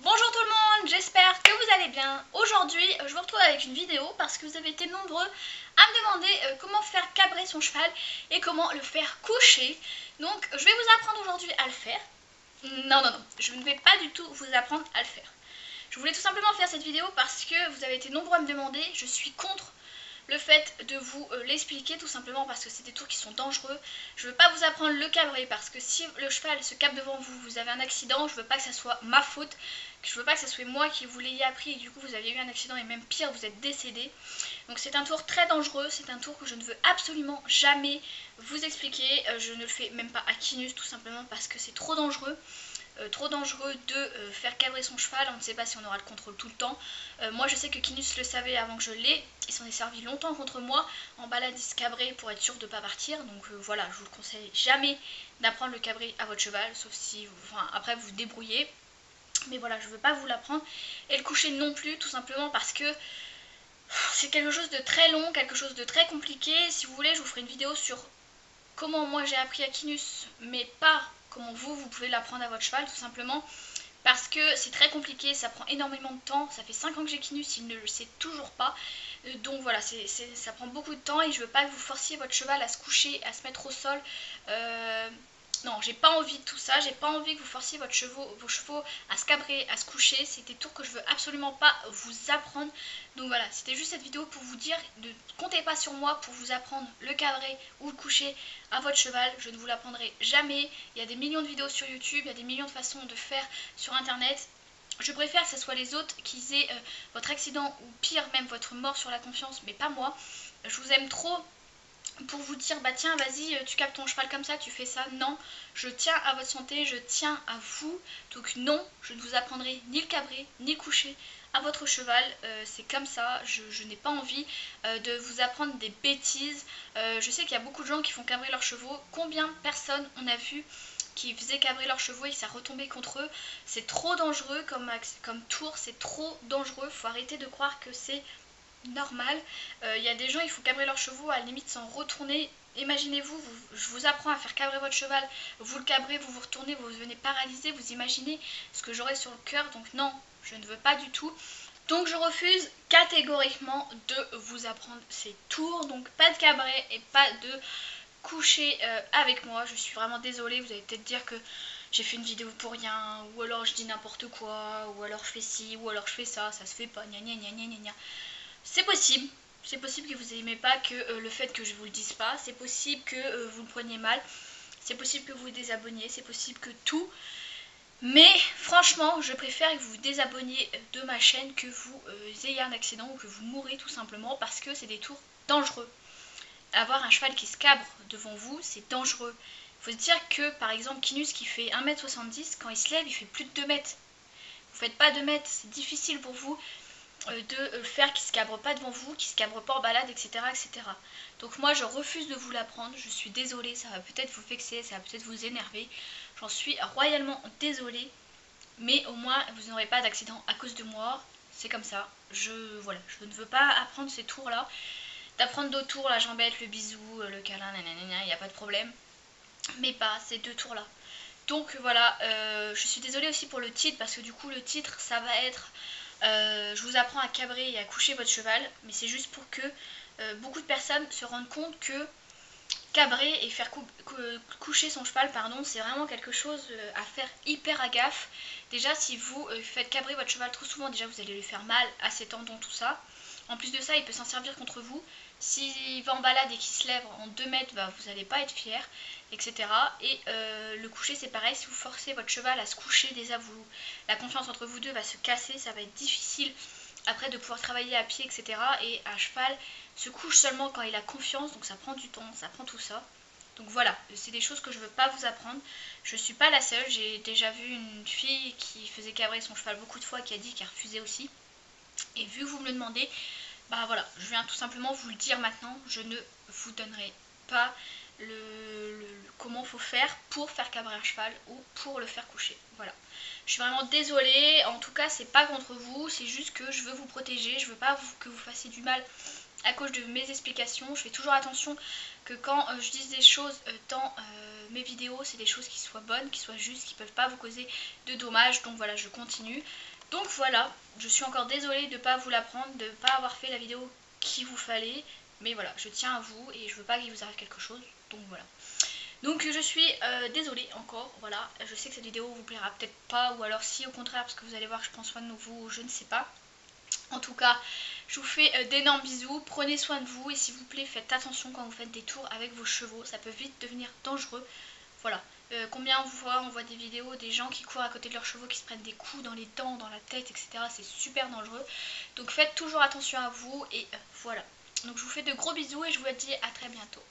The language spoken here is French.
Bonjour tout le monde, j'espère que vous allez bien. Aujourd'hui, je vous retrouve avec une vidéo parce que vous avez été nombreux à me demander comment faire cabrer son cheval et comment le faire coucher. Donc, je vais vous apprendre aujourd'hui à le faire. Non, non, non, je ne vais pas du tout vous apprendre à le faire. Je voulais tout simplement faire cette vidéo parce que vous avez été nombreux à me demander. Je suis contre le fait de vous l'expliquer, tout simplement parce que c'est des tours qui sont dangereux. Je ne veux pas vous apprendre le cabrer parce que si le cheval se cabre devant vous, vous avez un accident, je ne veux pas que ça soit ma faute, je ne veux pas que ça soit moi qui vous l'ayez appris et du coup vous aviez eu un accident et même pire, vous êtes décédé. Donc c'est un tour très dangereux, c'est un tour que je ne veux absolument jamais vous expliquer. Je ne le fais même pas à Kinus tout simplement parce que c'est trop dangereux. Trop dangereux de faire cabrer son cheval, on ne sait pas si on aura le contrôle tout le temps. Moi je sais que Kinus le savait avant que je l'ai, il s'en est servi longtemps contre moi, en balade il se cabrait pour être sûr de ne pas partir, donc voilà, je vous le conseille jamais d'apprendre le cabrer à votre cheval, sauf si, après vous vous débrouillez, mais voilà, je ne veux pas vous l'apprendre, et le coucher non plus, tout simplement parce que c'est quelque chose de très long, quelque chose de très compliqué. Si vous voulez, je vous ferai une vidéo sur comment moi j'ai appris à Kinus, mais pas comment vous pouvez l'apprendre à votre cheval, tout simplement parce que c'est très compliqué, ça prend énormément de temps. Ça fait 5 ans que j'ai Kinus, il ne le sait toujours pas. Donc voilà, ça prend beaucoup de temps et je veux pas que vous forciez votre cheval à se coucher, à se mettre au sol. Non, j'ai pas envie de tout ça, j'ai pas envie que vous forciez vos chevaux à se cabrer, à se coucher. C'est des tours que je veux absolument pas vous apprendre. Donc voilà, c'était juste cette vidéo pour vous dire, ne comptez pas sur moi pour vous apprendre le cabrer ou le coucher à votre cheval. Je ne vous l'apprendrai jamais. Il y a des millions de vidéos sur YouTube, il y a des millions de façons de faire sur internet. Je préfère que ce soit les autres qui aient votre accident ou pire même votre mort sur la confiance, mais pas moi. Je vous aime trop pour vous dire bah tiens vas-y tu captes ton cheval comme ça, tu fais ça. Non, je tiens à votre santé, je tiens à vous. Donc non, je ne vous apprendrai ni le cabrer ni le coucher à votre cheval. C'est comme ça, je n'ai pas envie de vous apprendre des bêtises. Je sais qu'il y a beaucoup de gens qui font cabrer leurs chevaux. Combien de personnes on a vu qui faisaient cabrer leurs chevaux et ça retombait contre eux? C'est trop dangereux comme tour, c'est trop dangereux. Faut arrêter de croire que c'est normal. Il y a des gens, il faut cabrer leurs chevaux, à la limite s'en retourner. Imaginez-vous, je vous apprends à faire cabrer votre cheval, vous le cabrez, vous vous retournez, vous devenez paralysé, vous imaginez ce que j'aurai sur le cœur. Donc non, je ne veux pas du tout. Donc je refuse catégoriquement de vous apprendre ces tours. Donc pas de cabret et pas de coucher avec moi. Je suis vraiment désolée, vous allez peut-être dire que j'ai fait une vidéo pour rien, ou alors je dis n'importe quoi, ou alors je fais ci, ou alors je fais ça, ça se fait pas, gna gna gna gna gna. C'est possible. C'est possible que vous n'aimez pas que le fait que je vous le dise pas. C'est possible que vous le preniez mal. C'est possible que vous vous désabonniez. C'est possible que tout. Mais franchement, je préfère que vous vous désabonniez de ma chaîne que vous ayez un accident ou que vous mourrez tout simplement parce que c'est des tours dangereux. Avoir un cheval qui se cabre devant vous, c'est dangereux. Il faut se dire que par exemple Kinus qui fait 1,70 m, quand il se lève, il fait plus de 2 mètres. Vous faites pas 2 mètres, c'est difficile pour vous de faire qui se cabre pas devant vous, qui se cabre pas en balade, etc., etc. Donc moi je refuse de vous l'apprendre, je suis désolée, ça va peut-être vous vexer, ça va peut-être vous énerver, j'en suis royalement désolée, mais au moins vous n'aurez pas d'accident à cause de moi, c'est comme ça. Voilà, je ne veux pas apprendre ces tours là, d'apprendre d'autres tours, la jambette, le bisou, le câlin, il n'y a pas de problème, mais pas ces deux tours là. Donc voilà, je suis désolée aussi pour le titre parce que du coup le titre ça va être je vous apprends à cabrer et à coucher votre cheval, mais c'est juste pour que beaucoup de personnes se rendent compte que cabrer et faire coucher son cheval, pardon, c'est vraiment quelque chose à faire hyper à gaffe. Déjà si vous faites cabrer votre cheval trop souvent, déjà vous allez lui faire mal à ses tendons, tout ça. En plus de ça, il peut s'en servir contre vous. S'il va en balade et qu'il se lève en 2 mètres, bah, vous n'allez pas être fier, etc. Et le coucher, c'est pareil. Si vous forcez votre cheval à se coucher, déjà la confiance entre vous deux va se casser. Ça va être difficile après de pouvoir travailler à pied, etc. Et à cheval, se couche seulement quand il a confiance. Donc ça prend du temps, ça prend tout ça. Donc voilà, c'est des choses que je ne veux pas vous apprendre. Je ne suis pas la seule. J'ai déjà vu une fille qui faisait cabrer son cheval beaucoup de fois qui a dit qu'elle refusait aussi. Et vu que vous me le demandez, bah voilà, je viens tout simplement vous le dire maintenant. Je ne vous donnerai pas comment faut faire pour faire cabrer un cheval ou pour le faire coucher. Voilà. Je suis vraiment désolée. En tout cas, c'est pas contre vous. C'est juste que je veux vous protéger. Je veux pas que vous fassiez du mal à cause de mes explications. Je fais toujours attention que quand je dise des choses dans mes vidéos, c'est des choses qui soient bonnes, qui soient justes, qui ne peuvent pas vous causer de dommages. Donc voilà, je continue. Donc voilà, je suis encore désolée de ne pas vous l'apprendre, de ne pas avoir fait la vidéo qu'il vous fallait. Mais voilà, je tiens à vous et je veux pas qu'il vous arrive quelque chose. Donc voilà. Donc je suis désolée encore, voilà. Je sais que cette vidéo vous plaira peut-être pas, ou alors si au contraire, parce que vous allez voir que je prends soin de vous, je ne sais pas. En tout cas, je vous fais d'énormes bisous, prenez soin de vous et s'il vous plaît faites attention quand vous faites des tours avec vos chevaux, ça peut vite devenir dangereux. Voilà, combien on voit des vidéos des gens qui courent à côté de leurs chevaux, qui se prennent des coups dans les dents, dans la tête, etc. C'est super dangereux. Donc faites toujours attention à vous et voilà. Donc je vous fais de gros bisous et je vous dis à très bientôt.